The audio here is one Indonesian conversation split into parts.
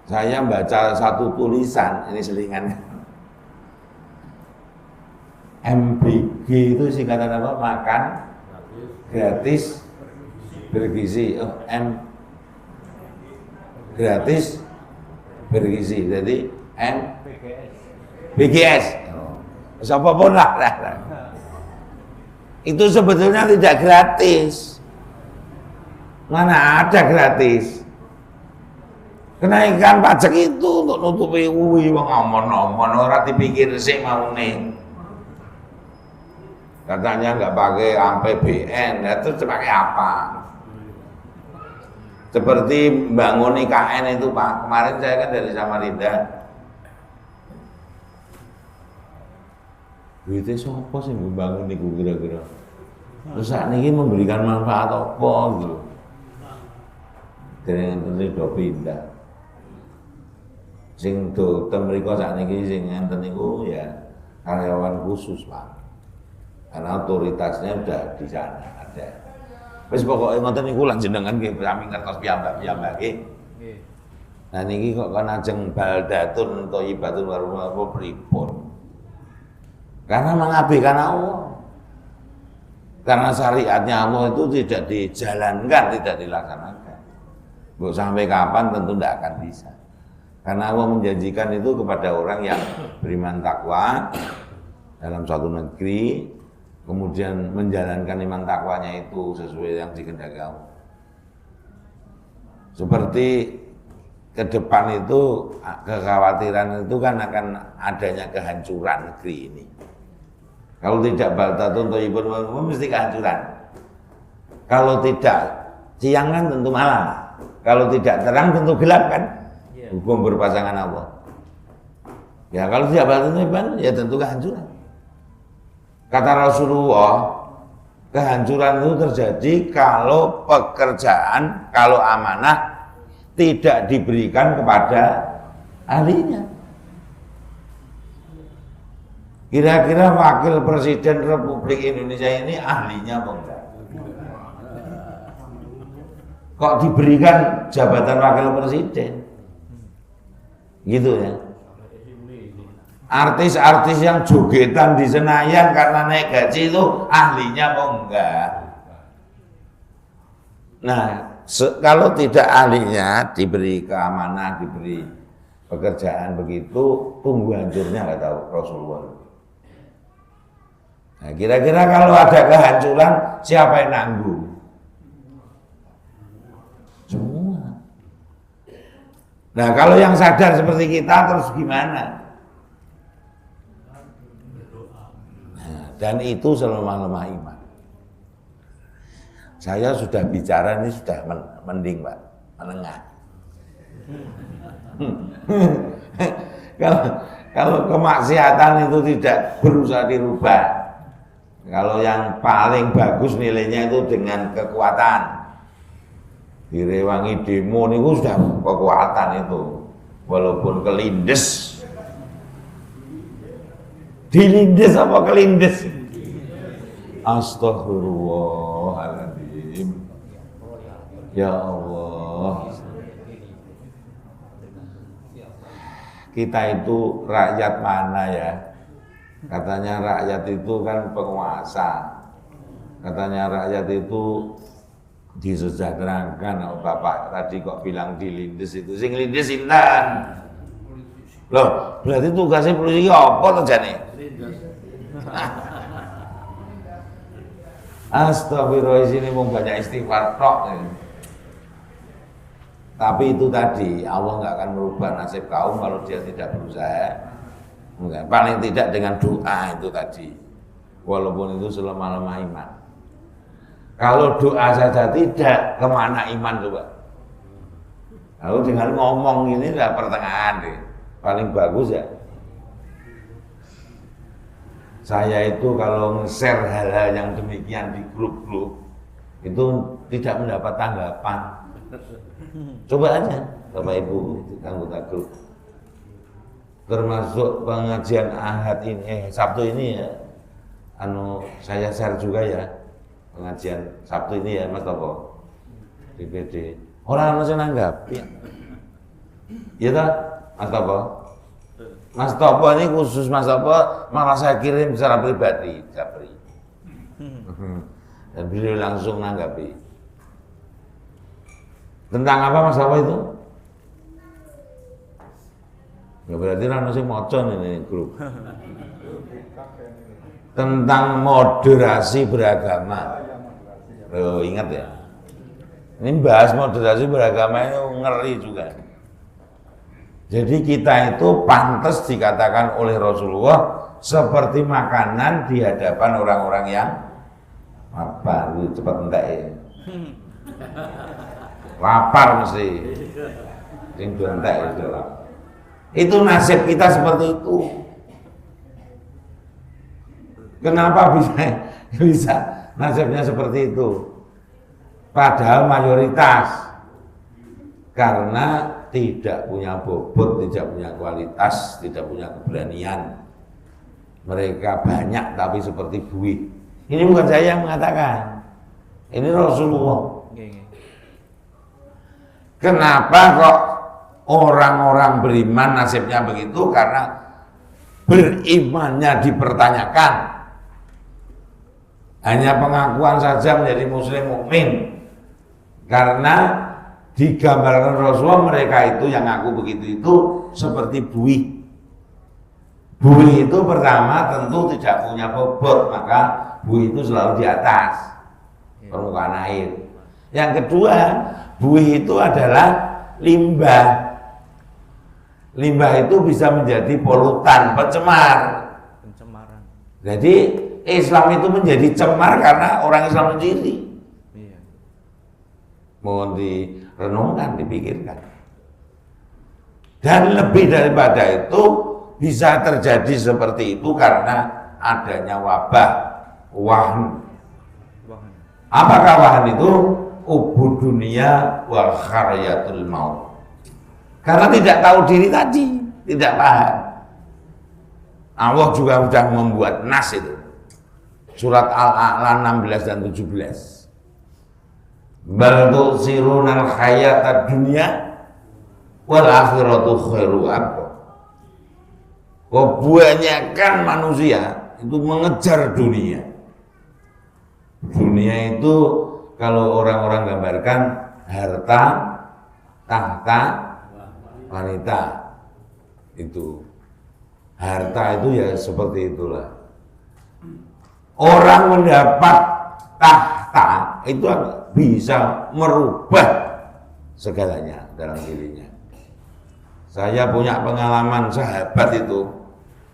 Saya baca satu tulisan, ini selingan. MBG itu singkatan apa? Makan gratis bergizi. Oh, M gratis bergizi. Jadi M BGS. Siapa pun lah. Itu sebetulnya tidak gratis. Mana ada gratis? Kenaikan pajak itu untuk nutupi wong omon-omon ora dipikir sik maune. Katanya nggak pakai APBN, itu pakai apa? Seperti bangun IKN itu Pak, kemarin saya kan dari Samarinda. Duitnya siapa sih membangun itu kira-kira? Terus saat ini memberikan manfaat apa gitu? Dengan tentu do pindah. Sing do temriko saat ini sing enten niku ya karyawan khusus Pak. Karena otoritasnya udah di sana ada. Wis pokoke ngoten niku lan jenengan nggih sami ngertos piyambak-piyambak nggih. Nah niki kok kan ajeng baldatun thayyibatun warumah apa pripun? Karena mengabaikan Allah. Karena syariatnya Allah itu tidak dijalankan, tidak dilaksanakan. Mau sampai kapan tentu tidak akan bisa. Karena Allah menjanjikan itu kepada orang yang beriman takwa dalam suatu negeri, kemudian menjalankan iman takwanya itu sesuai yang dikehendaki Allah. Seperti ke depan itu kekhawatiran itu kan akan adanya kehancuran negeri ini. Kalau tidak baltatun thayyibun mesti kehancuran. Kalau tidak siang kan tentu malam. Kalau tidak terang tentu gelap kan. Hukum berpasangan Allah. Ya kalau tidak baltatun ya tentu kehancuran. Kata Rasulullah, kehancuran itu terjadi kalau pekerjaan, kalau amanah tidak diberikan kepada ahlinya. Kira-kira wakil presiden Republik Indonesia ini ahlinya apa enggak? Kok diberikan jabatan wakil presiden? Gitu ya. Artis-artis yang jogetan di Senayan karena naik gaji itu ahlinya apa enggak? Nah, kalau tidak ahlinya diberi keamanan, diberi pekerjaan begitu, tunggu hancurnya nggak tahu Rasulullah. Nah, kira-kira kalau ada kehancuran siapa yang nanggung? Semua. Nah, kalau yang sadar seperti kita terus gimana? Dan itu selemah-lemah iman. Saya sudah bicara ini sudah mending Pak, menengah. Kalau kemaksiatan itu tidak berusaha dirubah, kalau yang paling bagus nilainya itu dengan kekuatan. Direwangi demo itu sudah kekuatan itu, walaupun kelindes. Dilindes apa kelindes? Astaghfirullahaladzim. Ya Allah. Kita itu rakyat mana ya? Katanya rakyat itu kan penguasa. Katanya rakyat itu disejahterakan. Oh, Bapak tadi kok bilang dilindes itu. Sing lindes intan. Loh, berarti tugasnya polisi apa tuh jane? Astagfirullah, ini mau banyak istighfar tok. Tapi itu tadi Allah nggak akan merubah nasib kaum kalau dia tidak berusaha. Enggak. Paling tidak dengan doa itu tadi. Walaupun itu selemah-lemah iman. Kalau doa saja tidak, kemana iman coba? Lalu dengan ngomong ini lah pertengahan deh. Paling bagus ya. Saya itu kalau nge-share hal-hal yang demikian di grup-grup itu tidak mendapat tanggapan. Coba aja Bapak Ibu anggota grup. Termasuk pengajian Ahad ini, Sabtu ini ya. Saya share juga ya pengajian Sabtu ini ya Mas Toko. DPD. Orang-orang yang nanggap. Ya. Iya tak, Mas Topo? Mas Topo ini khusus Mas Topo malah saya kirim secara pribadi, Japri. Dan beliau langsung nanggapi. Tentang apa Mas Topo itu? Ya berarti rano sing maca ini grup. Tentang moderasi beragama. Oh, ingat ya. Ini bahas moderasi beragama itu ngeri juga. Jadi kita itu pantas dikatakan oleh Rasulullah seperti makanan di hadapan orang-orang yang lapar. Cepat entek ya. Lapar mesti. Sing entek itu lapar. Itu nasib kita seperti itu. Kenapa bisa nasibnya seperti itu? Padahal mayoritas karena tidak punya bobot, tidak punya kualitas, tidak punya keberanian. Mereka banyak tapi seperti buih. Ini bukan saya yang mengatakan. Ini Rasulullah. Kenapa kok orang-orang beriman nasibnya begitu? Karena berimannya dipertanyakan. Hanya pengakuan saja menjadi muslim mukmin. Karena digambarkan Rasulullah mereka itu yang ngaku begitu itu seperti buih. Buih itu pertama tentu tidak punya bobot, maka buih itu selalu di atas permukaan air. Yang kedua, buih itu adalah limbah. Limbah itu bisa menjadi polutan, pencemaran. Jadi Islam itu menjadi cemar karena orang Islam sendiri. Mohon direnungkan, dipikirkan. Dan lebih daripada itu bisa terjadi seperti itu karena adanya wabah, wahan. Apakah wahan itu? Ubud dunia wa kharayatul maut. Karena tidak tahu diri tadi, tidak paham. Allah juga sudah membuat nas itu. Surat Al-A'la 16 dan 17. Bal tu'sirunal hayatad dunya wal akhiratu khairu abqa. Kebanyakan manusia itu mengejar dunia. Dunia itu kalau orang-orang gambarkan harta, tahta, wanita. Itu harta itu ya seperti itulah. Orang mendapat tahta itu bisa merubah segalanya dalam dirinya. Saya punya pengalaman sahabat itu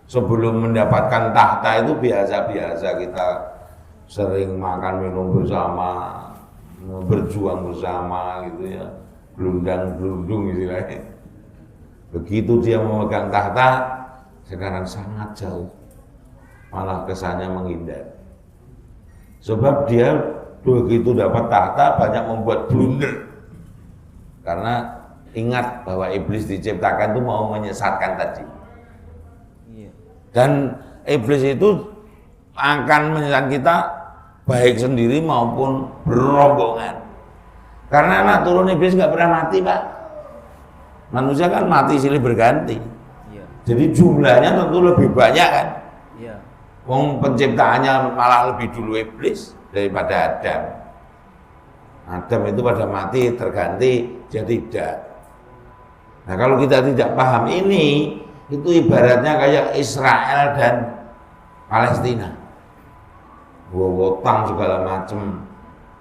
sebelum mendapatkan tahta itu biasa-biasa kita sering makan minum bersama, berjuang bersama gitu ya, gelundang-gelundung istilahnya. Begitu dia memegang tahta, sekarang sangat jauh, malah kesannya menghindar. Sebab dia begitu dapat tahta banyak membuat blunder. Karena ingat bahwa iblis diciptakan itu mau menyesatkan tadi. Dan iblis itu akan menyesatkan kita baik sendiri maupun berombongan. Karena anak turun iblis nggak pernah mati, Pak. Manusia kan mati silih berganti. Jadi jumlahnya tentu lebih banyak kan. Wong penciptaannya malah lebih dulu iblis daripada Adam. Adam itu pada mati terganti, dia tidak. Nah kalau kita tidak paham ini, itu ibaratnya kayak Israel dan Palestina. Wotang segala macam.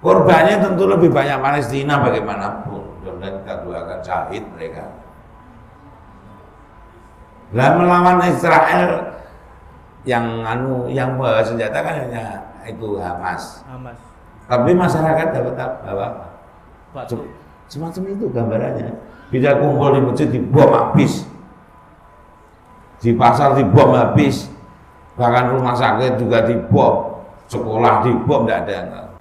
Korbannya tentu lebih banyak Palestina bagaimanapun. Dan kita doakan syahid mereka. Lah melawan Israel yang bawa senjata kan hanya itu Hamas. Tapi masyarakat dapat apa? Semacam itu gambarannya. Bila kumpul di masjid dibom habis, di pasar dibom habis, bahkan rumah sakit juga dibom, sekolah dibom, tidak ada.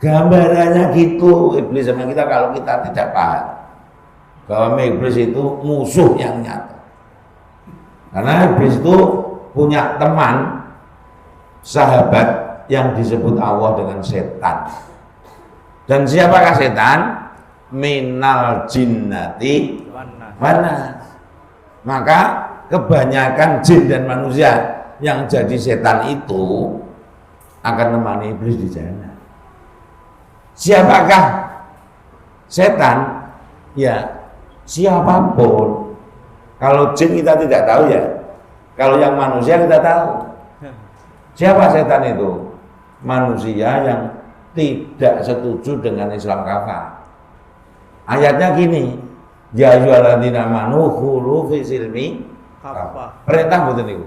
Gambarannya gitu iblis sama kita kalau kita tidak paham bahwa iblis itu musuh yang nyata. Karena iblis itu punya teman, sahabat yang disebut Allah dengan setan. Dan siapakah setan? Minal jinnati panas. Maka kebanyakan jin dan manusia yang jadi setan itu akan menemani iblis di jahanam. Siapakah setan? Ya siapapun. Kalau jin kita tidak tahu ya. Kalau yang manusia kita tahu. Siapa setan itu? Manusia yang tidak setuju dengan Islam kafah. Ayatnya gini, ya ayyuhalladzina amanu khulu fi silmi kafah. Perintah betul niku.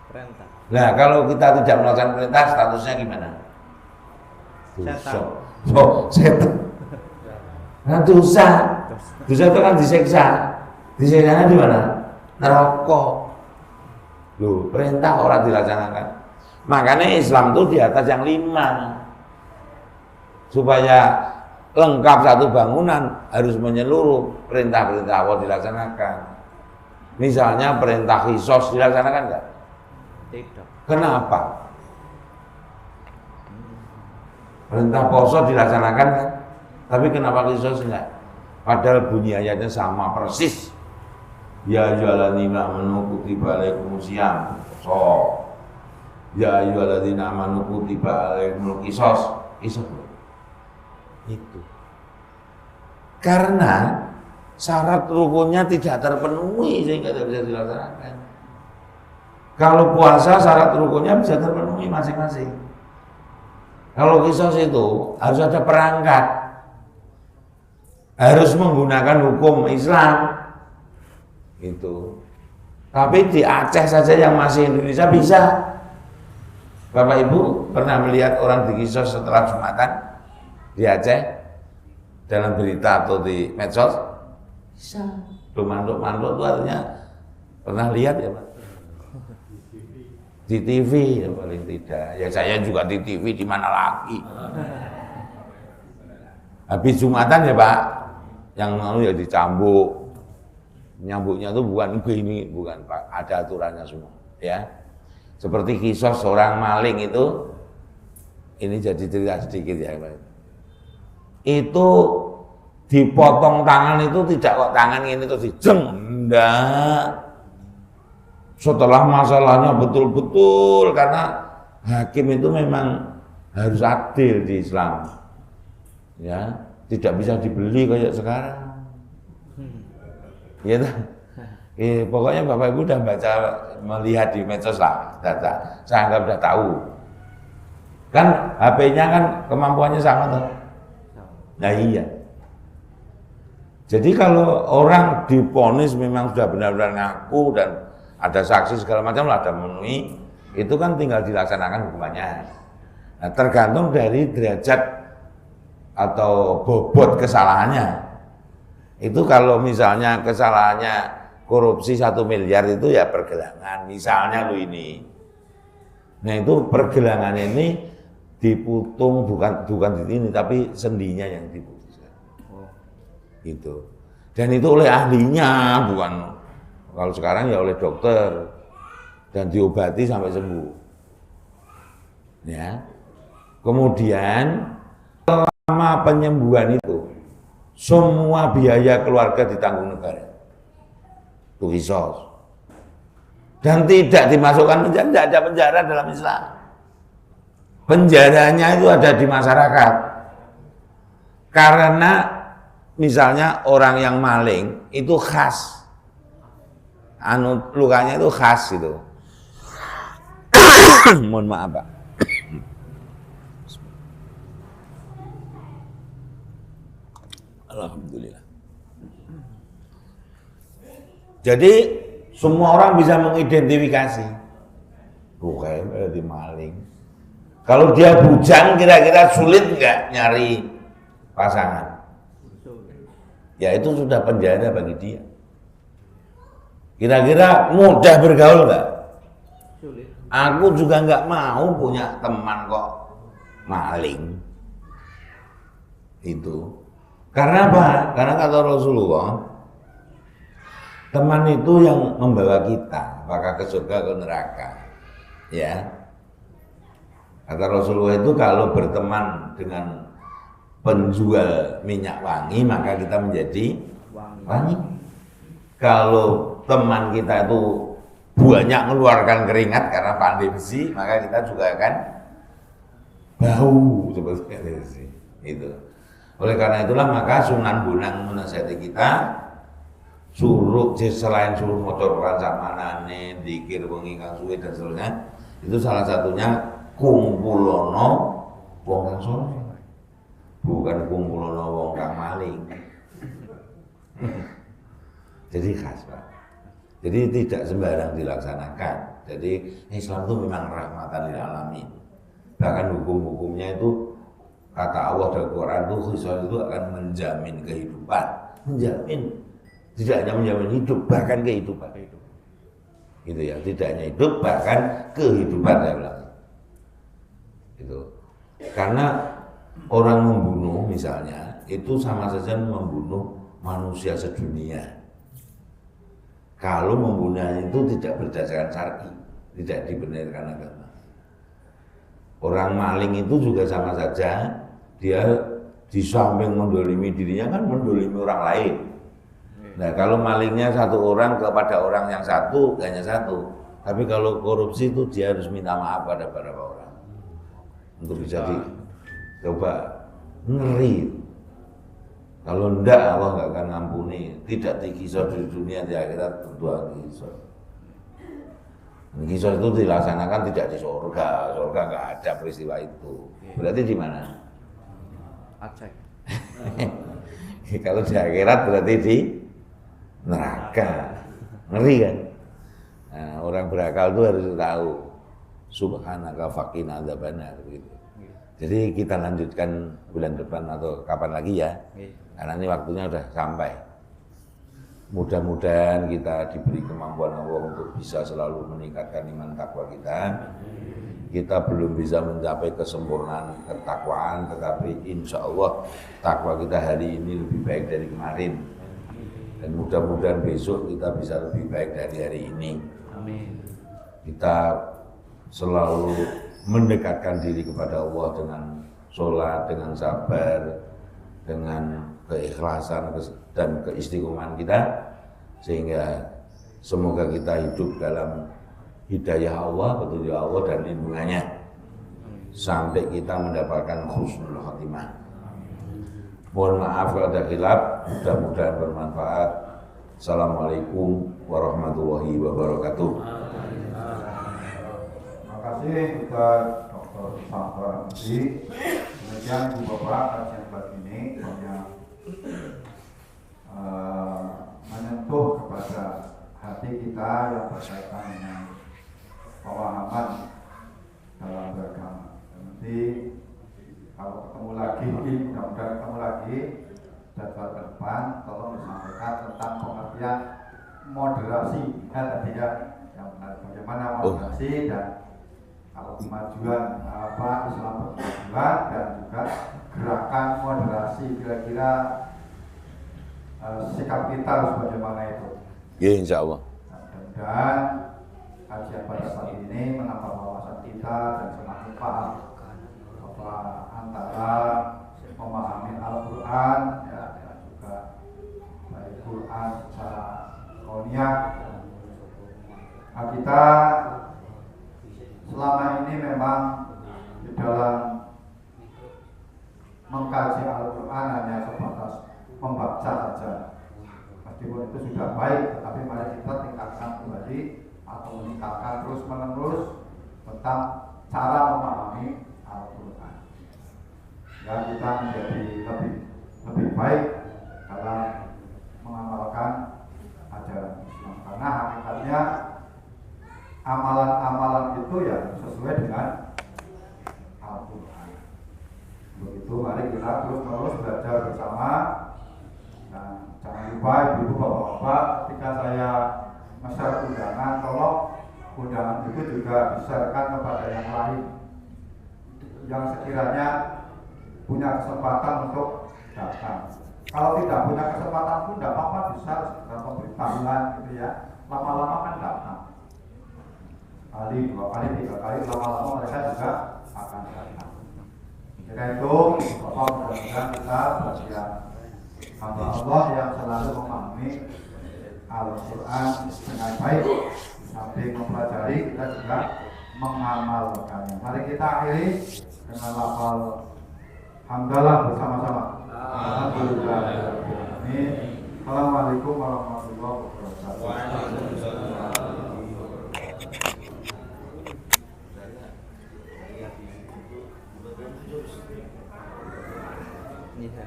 Perintah. Nah, kalau kita tidak melaksanakan perintah statusnya gimana? Dosa. Oh, setan. Nah, dosa. Dosa itu kan disiksa. Disiksanya di mana? Neraka. Loh, perintah orang dilaksanakan. Makanya Islam itu di atas yang 5. Supaya lengkap satu bangunan harus menyeluruh perintah-perintah Allah dilaksanakan. Misalnya perintah qisas dilaksanakan enggak? Tidak. Kenapa? Perintah poso dilaksanakan kan? Tapi kenapa qisas enggak? Padahal bunyi ayatnya sama persis. Ya ayyuhalladzina amanu kutiba alaikumus syiyam. So. Ya ayyuhalladzina amanu kutiba alaikumul qisas. Qisas. Itu karena syarat rukunnya tidak terpenuhi sehingga tidak bisa dilaksanakan. Kalau puasa syarat rukunnya bisa terpenuhi masing-masing. Kalau qisas itu harus ada perangkat, harus menggunakan hukum Islam itu. Tapi di Aceh saja yang masih Indonesia bisa. Bapak Ibu pernah melihat orang diqisas setelah Jumatan di Aceh dalam berita atau di medsos? Bisa. Mantuk-mantuk itu artinya pernah lihat ya Pak? Di TV ya paling tidak. Ya saya juga di TV, di mana lagi? Habis Jumatan ya Pak, yang mau ya dicambuk. Nyambuknya itu bukan begini, bukan Pak. Ada aturannya semua, ya. Seperti kisah seorang maling itu, ini jadi cerita sedikit ya Pak. Itu dipotong tangan itu tidak kok tangan ini terus dijeng, enggak. Setelah masalahnya betul-betul karena hakim itu memang harus adil di Islam, ya tidak bisa dibeli kayak sekarang, ya pokoknya Bapak Ibu udah baca melihat di medsos lah, data saya anggap udah tahu, kan HP-nya kan kemampuannya sama tuh. Nah iya. Jadi kalau orang diponis memang sudah benar-benar ngaku dan ada saksi segala macam lah, ada memenuhi, itu kan tinggal dilaksanakan hukumannya. Nah, tergantung dari derajat atau bobot kesalahannya. Itu kalau misalnya kesalahannya korupsi 1 miliar itu ya pergelangan, misalnya lo ini. Nah itu pergelangan ini diputung bukan di ini tapi sendinya yang diputuskan. Gitu. Dan itu oleh ahlinya, bukan kalau sekarang ya oleh dokter dan diobati sampai sembuh. Ya. Kemudian selama penyembuhan itu semua biaya keluarga ditanggung negara. Itu qisas. Dan tidak dimasukkan penjara, tidak ada penjara dalam Islam. Penjaranya itu ada di masyarakat. Karena misalnya orang yang maling itu khas. Lukanya itu khas gitu. Mohon maaf Pak. Alhamdulillah. Jadi semua orang bisa mengidentifikasi. Bukan berarti maling. Kalau dia bujang kira-kira sulit nggak nyari pasangan? Ya itu sudah penjara bagi dia. Kira-kira mudah bergaul nggak? Aku juga nggak mau punya teman kok maling. Itu. Karena apa? Karena kata Rasulullah, teman itu yang membawa kita, apakah ke surga atau neraka. Ya. Kata Rasulullah itu kalau berteman dengan penjual minyak wangi maka kita menjadi wangi. Kalau teman kita itu banyak mengeluarkan keringat karena pandai besi, maka kita juga akan bau seperti besi. Itu. Oleh karena itulah maka Sunan Bonang menasihati kita suruh selain suruh motor Quran sakmanane, dikir wengi kang suwe dan seterusnya, itu salah satunya kumpulono wong kang soleh. Bukan kumpulono wong kang maling. Jadi khas, Pak. Jadi tidak sembarang dilaksanakan. Jadi Islam itu memang rahmatan lil alamin. Bahkan hukum-hukumnya itu kata Allah dalam Quran itu khusus itu akan menjamin kehidupan, menjamin. Tidak hanya menjamin hidup, bahkan kehidupan. Gitu ya, tidak hanya hidup, bahkan kehidupan saya bilang. Itu. Karena orang membunuh misalnya itu sama saja membunuh manusia sedunia. Kalau membunuhnya itu tidak berdasarkan syar'i, tidak dibenarkan agama. Orang maling itu juga sama saja, dia di samping mendolimi dirinya kan mendolimi orang lain. Nah kalau malingnya satu orang kepada orang yang satu, hanya satu. Tapi kalau korupsi itu dia harus minta maaf pada beberapa orang. Untuk bisa dicoba, ngeri. Kalau enggak Allah enggak akan ngampuni. Tidak dikisah di dunia, di akhirat tentu akan dikisah. Kisah itu dilaksanakan tidak di surga. Surga enggak ada peristiwa itu. Berarti di mana? Aceh. Kalau di akhirat berarti di neraka. Ngeri kan? Nah, orang berakal itu harus tahu subhanaka faqina adzabannar gitu. Jadi kita lanjutkan bulan depan atau kapan lagi ya. Karena ini waktunya sudah sampai. Mudah-mudahan kita diberi kemampuan Allah untuk bisa selalu meningkatkan iman takwa kita. Kita belum bisa mencapai kesempurnaan ketakwaan, tetapi insya Allah takwa kita hari ini lebih baik dari kemarin. Dan mudah-mudahan besok kita bisa lebih baik dari hari ini. Amin. Kita selalu mendekatkan diri kepada Allah dengan sholat, dengan sabar, dengan keikhlasan dan keistiqomahan kita, sehingga semoga kita hidup dalam hidayah Allah, petunjuk Allah dan lindungannya sampai kita mendapatkan husnul khotimah. Mohon maaf kalau ada khilaf, mudah-mudahan bermanfaat. Assalamualaikum warahmatullahi wabarakatuh. Terima kasih Dr. Sambor Amdi. Kemudian Ibu Bapak kajian pagi ini banyak menyentuh kepada hati kita yang berkaitan dengan pemahaman dalam beragama. Nanti kalau ketemu lagi, mudah-mudahan ketemu lagi jadwal ke depan, tolong disampaikan tentang pengertian moderasi. Ya tadi ya, yang benar bagaimana moderasi dan kalau kemajuan Islam berkemajuan dan juga gerakan moderasi, kira-kira sikap kita harus bagaimana itu. Ya insya Allah. Dan kajian pada saat ini menambah wawasan kita dan semakin paham bahwa antara memahami Al-Quran ya, dan juga baik Quran secara kauniyah. Nah, kita selama ini memang di dalam mengkaji Al-Quran hanya sebatas membaca saja. Meskipun itu sudah baik, tetapi mari kita tingkatkan kembali atau meningkatkan terus menerus tentang cara memahami Al-Quran. Dan kita menjadi lebih baik dalam mengamalkan ajaran Islam. Karena hakikatnya amalan-amalan itu ya sesuai dengan Al-Quran. Begitu mari kita terus menerus belajar bersama. Nah, jangan lupa ibu bapak-bapak, ketika saya nge-share undangan, tolong undangan itu juga di-sharekan kepada yang lain yang sekiranya punya kesempatan untuk datang. Kalau tidak punya kesempatan pun tidak apa-apa, bisa segera pemberitahuan gitu ya. Lama-lama kan datang. Kali, 2 kali, 3 kali, lama-lama mereka juga akan datang. Kira itu, Bapak mudah-mudahan kita bagian hamba Allah yang selalu memahami Al-Quran dengan baik. Sambil mempelajari kita juga mengamalkannya. Mari kita akhiri dengan lafal hamdalah bersama-sama. Alhamdulillah. Assalamualaikum warahmatullahi wabarakatuh. Iya.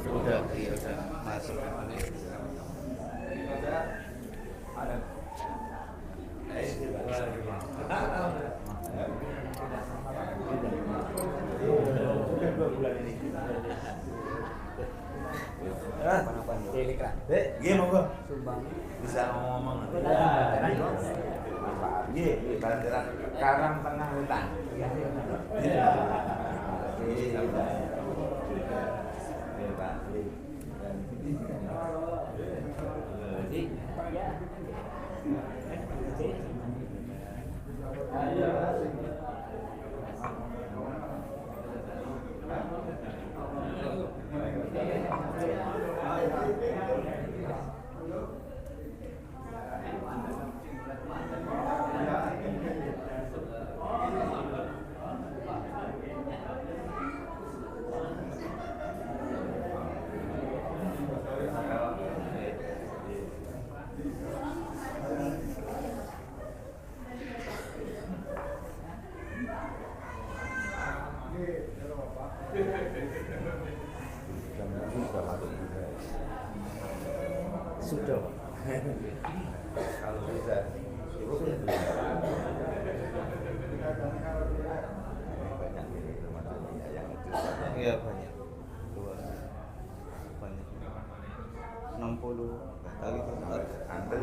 Udah, iya udah masuk. Iya monggo. Bisa ngomong. Iya, banderan Karang Tengah Hutan. Iya. Sudah. Kalau bisa cukup ya. Banyak ini termasuk yang itu. Iya banyak. Banyak. 60 kali antri.